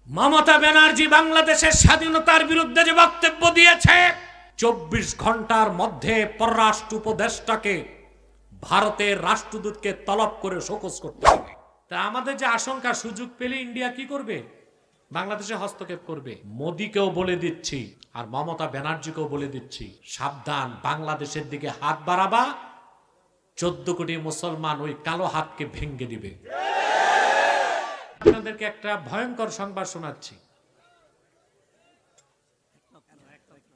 মমতা ব্যানার্জি বাংলাদেশের স্বাধীনতার বিরুদ্ধে যে বক্তব্য দিয়েছে, 24 ঘন্টার মধ্যে পররাষ্ট্র উপদেষ্টাকে ভারতের রাষ্ট্রদূতকে তলব করে শোকজ করতে হবে। তা আমাদের যে আশঙ্কা, সুযোগ পেলে ইন্ডিয়া কি করবে? বাংলাদেশে হস্তক্ষেপ করবে। মোদীকেও বলে দিচ্ছি আর মমতা ব্যানার্জিকেও বলে দিচ্ছি, সাবধান, বাংলাদেশের দিকে হাত বাড়াবা, 14 কোটি মুসলমান ওই কালো হাতকে ভেঙে দিবে। আপনাদেরকে একটা ভয়ঙ্কর সংবাদ শোনাচ্ছি।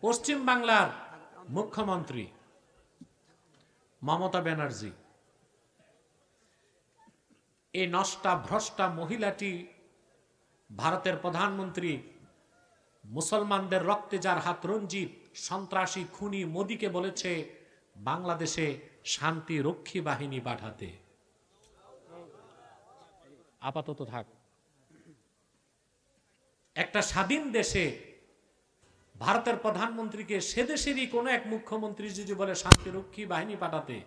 পশ্চিম বাংলার মুখ্যমন্ত্রী মমতা ব্যানার্জি, এই নষ্টা ভ্রষ্টা মহিলাটি ভারতের প্রধানমন্ত্রী মুসলমানদের রক্তে যার হাত রঞ্জিত সন্ত্রাসী খুনি মোদীকে বলেছে বাংলাদেশে শান্তি রক্ষী বাহিনী পাঠাতে। আপাতত থাক। একটা স্বাধীন দেশে ভারতের প্রধানমন্ত্রীকে সে দেশেরই কোন এক মুখ্যমন্ত্রী যদি বলে শান্তিরক্ষী বাহিনী পাঠাতে,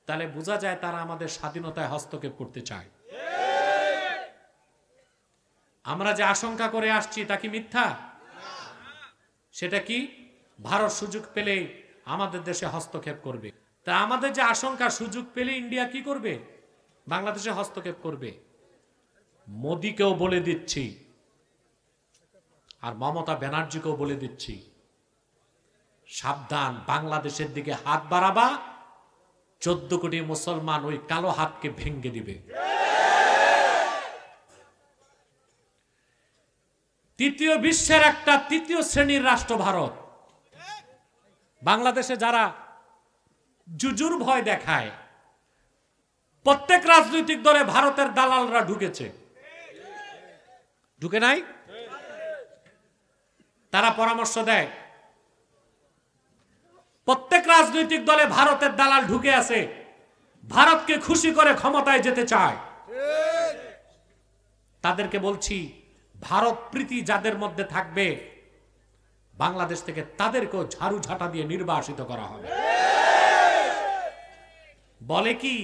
তাহলে বোঝা যায় তারা আমাদের স্বাধীনতায় হস্তক্ষেপ করতে চায়। আমরা যে আশঙ্কা করে আসছি তা কি মিথ্যা? সেটা কি? ভারত সুযোগ পেলে আমাদের দেশে হস্তক্ষেপ করবে। তা আমাদের যে আশঙ্কা, সুযোগ পেলে ইন্ডিয়া কি করবে? বাংলাদেশে হস্তক্ষেপ করবে। মোদীকেও বলে দিচ্ছি আর মমতা ব্যানার্জিকেও বলে দিচ্ছি, সাবধান, বাংলাদেশের দিকে হাত বাড়াবা, 14 কোটি মুসলমান ওই কালো হাতকে ভেঙে দিবে। তৃতীয় বিশ্বের একটা তৃতীয় শ্রেণীর রাষ্ট্র ভারত। বাংলাদেশে যারা জুজুর ভয় দেখায়, প্রত্যেক রাজনৈতিক দলে ভারতের দালালরা ঢুকেছে, ঢুকে নাই? তারা পরামর্শ দেয়, প্রত্যেক রাজনৈতিক দলে ভারতের দালাল ঢুকে আছে, ভারতকে খুশি করে ক্ষমতায় যেতে চায়। তাদেরকে বলছি, ভারত প্রীতি যাদের মধ্যে থাকবে, বাংলাদেশ থেকে তাদেরকেও ঝাড়ু ঝাঁটা দিয়ে নির্বাসিত করা হবে। বলে কি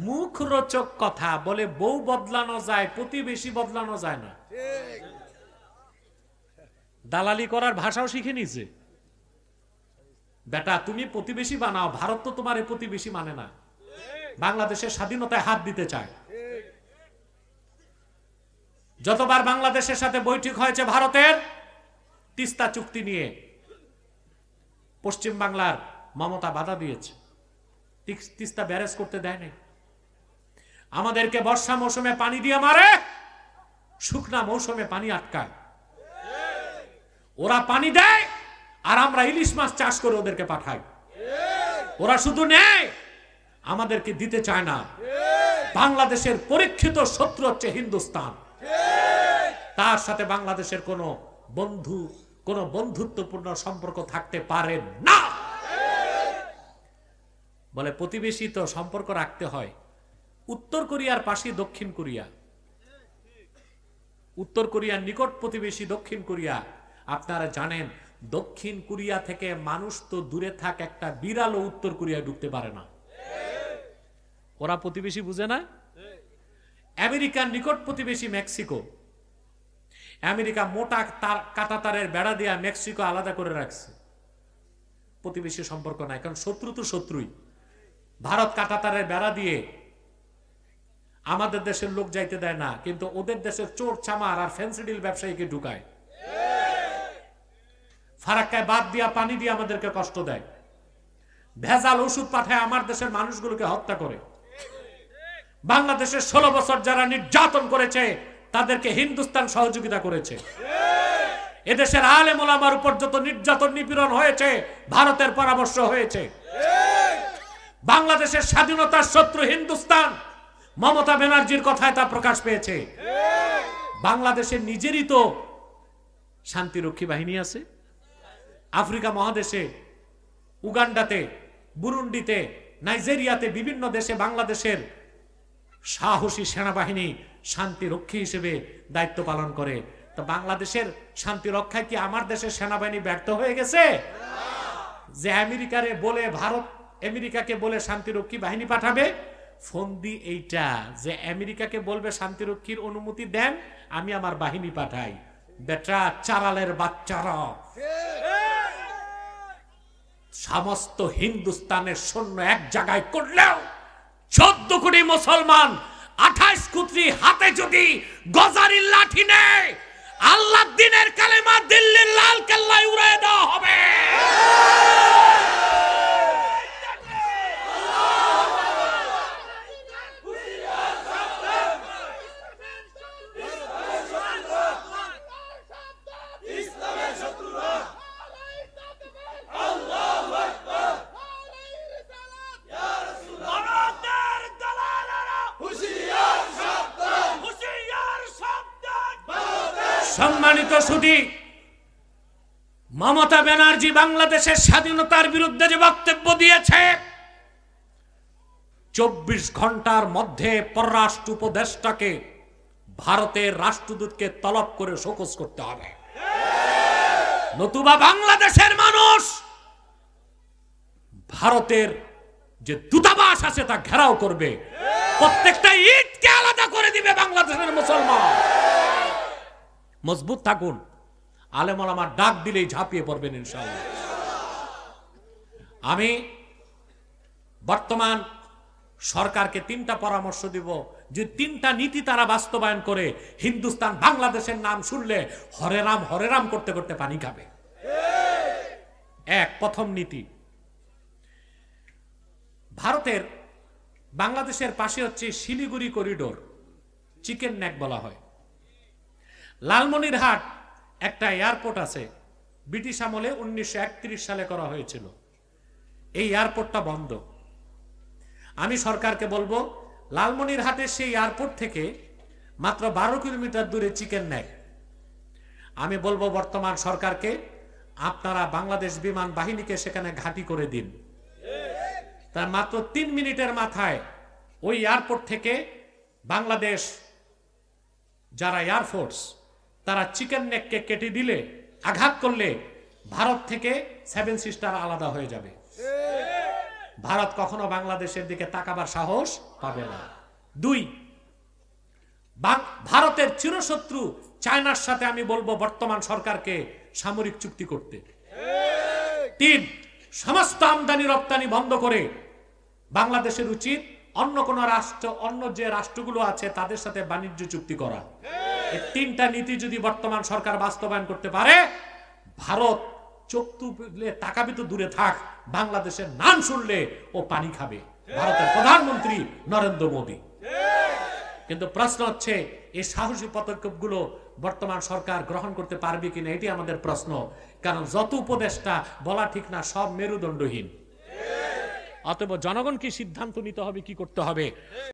মুখ রোচক কথা, বলে বউ বদলানো যায়, প্রতিবেশী বদলানো যায় না। দালালি করার ভাষাও শিখে নিছে। বেটা, তুমি প্রতিবেশী বানাও, ভারত তো তোমার প্রতিবেশী মানে না। বাংলাদেশের স্বাধীনতায় হাত দিতে চায়। যতবার বাংলাদেশের সাথে বৈঠক হয়েছে ভারতের তিস্তা চুক্তি নিয়ে, পশ্চিম বাংলার মমতা বাধা দিয়েছে, তিস্তা ব্যারেজ করতে দেয় নাই। আমাদেরকে বর্ষা মৌসুমে পানি দিয়ে মারে, শুকনা মৌসুমে পানি আটকায়। ওরা পানি দেয় আর আমরা ইলিশ মাছ চাষ করে ওদেরকে পাঠাই। ওরা শুধু নেয়, আমাদেরকে দিতে চায় না। বাংলাদেশের পরীক্ষিত শত্রু হচ্ছে হিন্দুস্তান। তার সাথে বাংলাদেশের কোনো বন্ধুত্বপূর্ণ সম্পর্ক থাকতে পারে না। বলে প্রতিবেশী তো সম্পর্ক রাখতে হয়। উত্তর কোরিয়ার পাশে দক্ষিণ কোরিয়া, উত্তর কোরিয়ার নিকট প্রতিবেশী দক্ষিণ কোরিয়া। আপনারা জানেন, দক্ষিণ কোরিয়া থেকে মানুষ তো দূরে থাক, একটা বিড়ালও উত্তর কোরিয়ায় ঢুকতে পারে না। ওরা প্রতিবেশী বুঝে না। আমেরিকার নিকট প্রতিবেশী মেক্সিকো, আমেরিকা মোটা কাটা তারের বেড়া দিয়ে মেক্সিকো আলাদা করে রাখছে। প্রতিবেশী সম্পর্ক নাই, কারণ শত্রু তো শত্রুই। ভারত কাটা তারের বেড়া দিয়ে আমাদের দেশের লোক যাইতে দেয় না, কিন্তু ওদের দেশের চোর চামার আর ফেন্সিডিল ব্যবসায়ীকে ঢুকায়। ফারাক্কায় বাদ দিয়া পানি দিয়ে আমাদেরকে কষ্ট দেয়। ভেজাল ওষুধ পাঠায় আমার দেশের মানুষগুলোকে হত্যা করে। বাংলাদেশের 16 বছর যারা নির্যাতন করেছে, তাদেরকে হিন্দুস্তান সহযোগিতা করেছে। এদেশের আলেম ওলামার উপর যত নির্যাতন নিপীড়ন হয়েছে, ভারতের পরামর্শ হয়েছে। বাংলাদেশের স্বাধীনতার শত্রু হিন্দুস্তান, মমতা ব্যানার্জির কথায় তা প্রকাশ পেয়েছে। বাংলাদেশের নিজেরই তো শান্তিরক্ষী বাহিনী আছে। আফ্রিকা মহাদেশে, উগান্ডাতে, বুরুন্ডিতে, নাইজেরিয়াতে, বিভিন্ন দেশে বাংলাদেশের সাহসী সেনাবাহিনী শান্তিরক্ষী হিসেবে দায়িত্ব পালন করে। তো বাংলাদেশের শান্তি রক্ষায় কি আমার দেশের সেনাবাহিনী ব্যর্থ হয়ে গেছে? যে আমেরিকারে বলে, ভারত আমেরিকাকে বলে শান্তিরক্ষী বাহিনী পাঠাবে, ফন্দি এইটা যে আমেরিকাকে বলবে শান্তিরক্ষীর অনুমতি দেন, আমি আমার বাহিনী পাঠাই। বেটা চারালের বাচ্চারা, সমস্ত হিন্দুস্তানের সৈন্য এক জায়গায় করলেও 14 কোটি মুসলমান 28 কোটি হাতে যদি গজারির লাঠি নেয়, আল্লাহর দ্বীনের কালেমা দিল্লির লাল কেল্লায় উড়িয়ে দেওয়া হবে। সম্মানিত সুধী, মমতা ব্যানার্জি বাংলাদেশের স্বাধীনতার বিরুদ্ধে যে বক্তব্য দিয়েছে, 24 ঘন্টার মধ্যে পররাষ্ট্র উপদেষ্টাকে ভারতের রাষ্ট্রদূতকে তলব করে শোকজ করতে হবে, নতুবা বাংলাদেশের মানুষ ভারতের যে দূতাবাস আছে তা ঘেরাও করবে, প্রত্যেকটা ইটকে আলাদা করে দিবে বাংলাদেশের মুসলমান। মজবুত থাকুন, আলেম ওলামা ডাক দিলেই ঝাঁপিয়ে পড়বেন ইনশাআল্লাহ। আমি বর্তমান সরকারকে 3টা পরামর্শ দিব, যে 3টা নীতি তারা বাস্তবায়ন করে হিন্দুস্তান বাংলাদেশের নাম শুনলে হরে রাম করতে করতে পানি খাবে। প্রথম নীতি, ভারতের বাংলাদেশের পাশে হচ্ছে শিলিগুড়ি করিডোর, চিকেন নেক বলা হয়। লালমনিরহাট একটা এয়ারপোর্ট আছে, ব্রিটিশ আমলে 1931 সালে করা হয়েছিল। এই এয়ারপোর্টটা বন্ধ। আমি সরকারকে বলবো, লালমনিরহাটের সেই এয়ারপোর্ট থেকে মাত্র 12 কিলোমিটার দূরে চিকেন নেক। আমি বলবো বর্তমান সরকারকে, আপনারা বাংলাদেশ বিমান বাহিনীকে সেখানে ঘাঁটি করে দিন। তার মাত্র 3 মিনিটের মাথায় ওই এয়ারপোর্ট থেকে বাংলাদেশ যারা এয়ারফোর্স, তারা চিকেন নেককে কেটে দিলে, আঘাত করলে ভারত থেকে 7 সিস্টার আলাদা হয়ে যাবে। ভারত কখনো বাংলাদেশের দিকে তাকাবার সাহস পাবে না। 2, ভারতের চিরশত্রু চায়নার সাথে আমি বলবো বর্তমান সরকারকে সামরিক চুক্তি করতে। 3, সমস্ত আমদানি রপ্তানি বন্ধ করে বাংলাদেশের উচিত অন্য কোন রাষ্ট্র, অন্য যে রাষ্ট্রগুলো আছে তাদের সাথে বাণিজ্য চুক্তি করা। এই 3টা নীতি যদি বর্তমান সরকার বাস্তবায়ন করতে পারে, ভারত চোখ তুলে তাকাবে তো দূরে থাক, বাংলাদেশের নাম শুনলে ও পানি খাবে, ভারতের প্রধানমন্ত্রী নরেন্দ্র মোদী। কিন্তু প্রশ্ন হচ্ছে, এই সাহসী পদক্ষেপগুলো বর্তমান সরকার গ্রহণ করতে পারবে কিনা, এটি আমাদের প্রশ্ন। কারণ যত উপদেষ্টা বলা ঠিক না, সব মেরুদণ্ডহীন। অতএব জনগণকে সিদ্ধান্ত নিতে হবে কি করতে হবে।